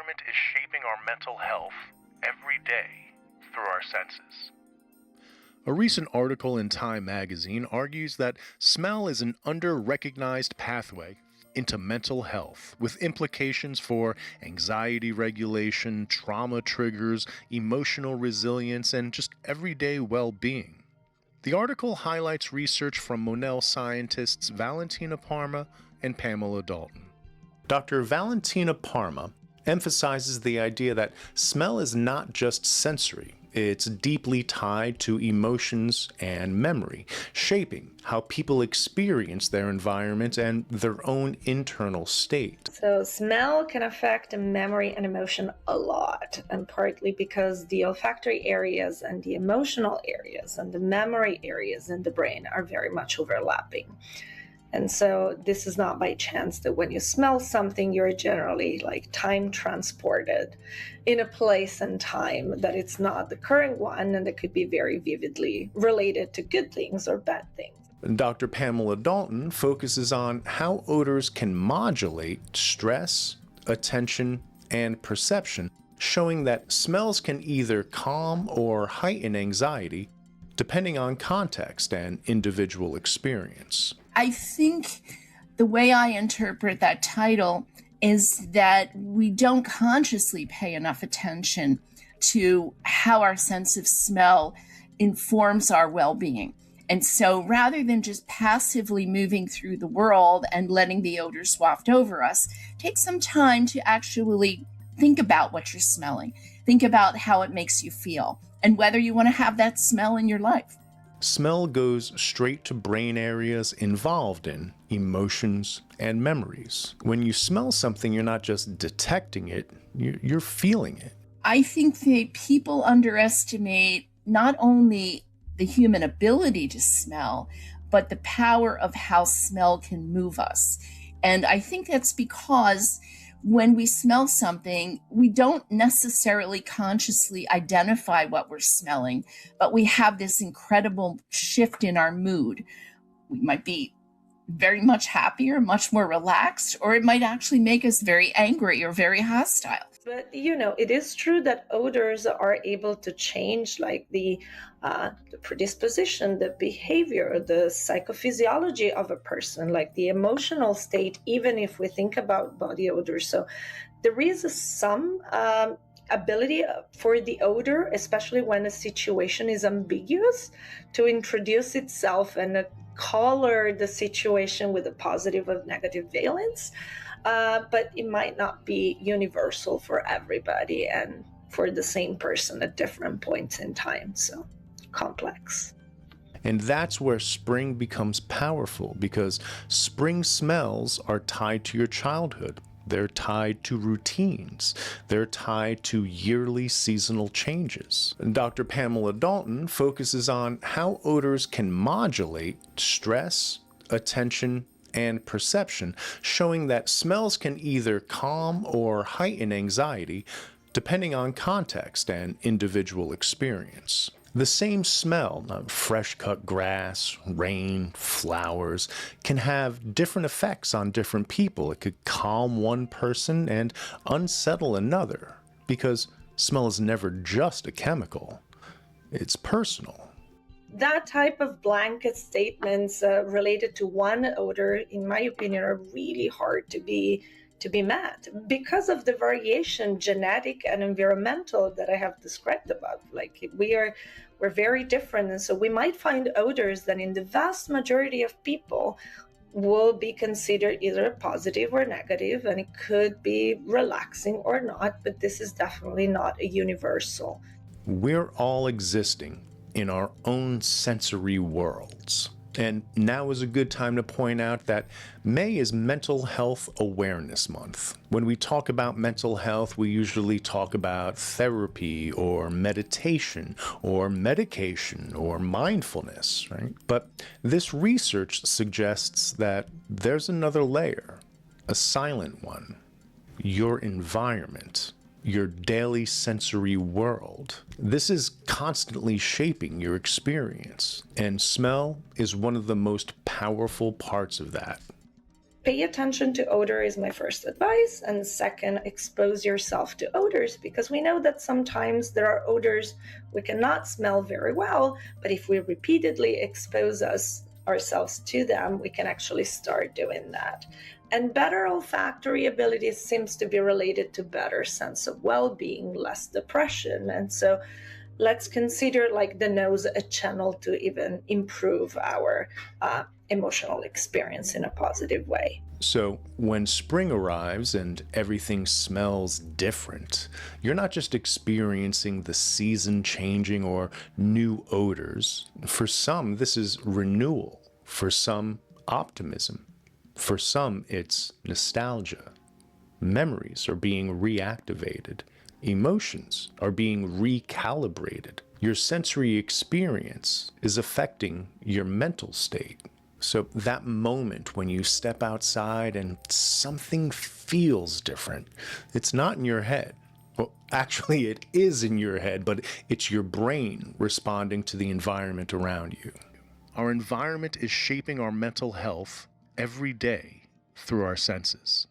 environment is shaping our mental health every day through our senses. A recent article in Time magazine argues that smell is an under-recognized pathway into mental health, with implications for anxiety regulation, trauma triggers, emotional resilience, and just everyday well-being. The article highlights research from Monell scientists Valentina Parma and Pamela Dalton. Dr. Valentina Parma emphasizes the idea that smell is not just sensory. It's deeply tied to emotions and memory, shaping how people experience their environment and their own internal state. So smell can affect memory and emotion a lot, and partly because the olfactory areas and the emotional areas and the memory areas in the brain are very much overlapping. And so this is not by chance that when you smell something, you're generally like time transported in a place and time that it's not the current one, and that could be very vividly related to good things or bad things. Dr. Pamela Dalton focuses on how odors can modulate stress, attention, and perception, showing that smells can either calm or heighten anxiety, depending on context and individual experience. I think the way I interpret that title is that we don't consciously pay enough attention to how our sense of smell informs our well-being. And so rather than just passively moving through the world and letting the odors waft over us, take some time to actually think about what you're smelling. Think about how it makes you feel and whether you want to have that smell in your life. Smell goes straight to brain areas involved in emotions and memories. When you smell something, you're not just detecting it, you're feeling it. I think that people underestimate not only the human ability to smell, but the power of how smell can move us. And I think that's because when we smell something, we don't necessarily consciously identify what we're smelling, but we have this incredible shift in our mood. We might be very much happier, much more relaxed, or it might actually make us very angry or very hostile. But it is true that odors are able to change like the predisposition, the behavior, the psychophysiology of a person, like the emotional state, even if we think about body odors. So there is some ability for the odor, especially when a situation is ambiguous, to introduce itself and color the situation with a positive or negative valence. But it might not be universal for everybody and for the same person at different points in time. So complex. And that's where spring becomes powerful, because spring smells are tied to your childhood. They're tied to routines. They're tied to yearly seasonal changes. Dr. Pamela Dalton focuses on how odors can modulate stress, attention, and perception, showing that smells can either calm or heighten anxiety, depending on context and individual experience. The same smell, fresh-cut grass, rain, flowers, can have different effects on different people. It could calm one person and unsettle another, because smell is never just a chemical. It's personal. That type of blanket statements related to one odor, in my opinion, are really hard to be met because of the variation, genetic and environmental, that I have described above. Like we're very different, and so we might find odors that in the vast majority of people will be considered either positive or negative, and it could be relaxing or not, but this is definitely not a universal. We're all existing in our own sensory worlds. And now is a good time to point out that May is Mental Health Awareness Month. When we talk about mental health, we usually talk about therapy or meditation or medication or mindfulness, right? But this research suggests that there's another layer, a silent one, your environment. Your daily sensory world. This is constantly shaping your experience, and smell is one of the most powerful parts of that. pay attention to odor is my first advice. And second, expose yourself to odors, because we know that sometimes there are odors we cannot smell very well, but if we repeatedly expose ourselves to them, we can actually start doing that. And better olfactory ability seems to be related to better sense of well-being, less depression. And so let's consider like the nose a channel to even improve our emotional experience in a positive way. So when spring arrives and everything smells different, you're not just experiencing the season changing or new odors. For some, this is renewal. For some, optimism. For some, it's nostalgia. Memories are being reactivated. Emotions are being recalibrated. Your sensory experience is affecting your mental state. So that moment when you step outside and something feels different, it's not in your head. Well, actually it is in your head, but it's your brain responding to the environment around you. Our environment is shaping our mental health every day through our senses.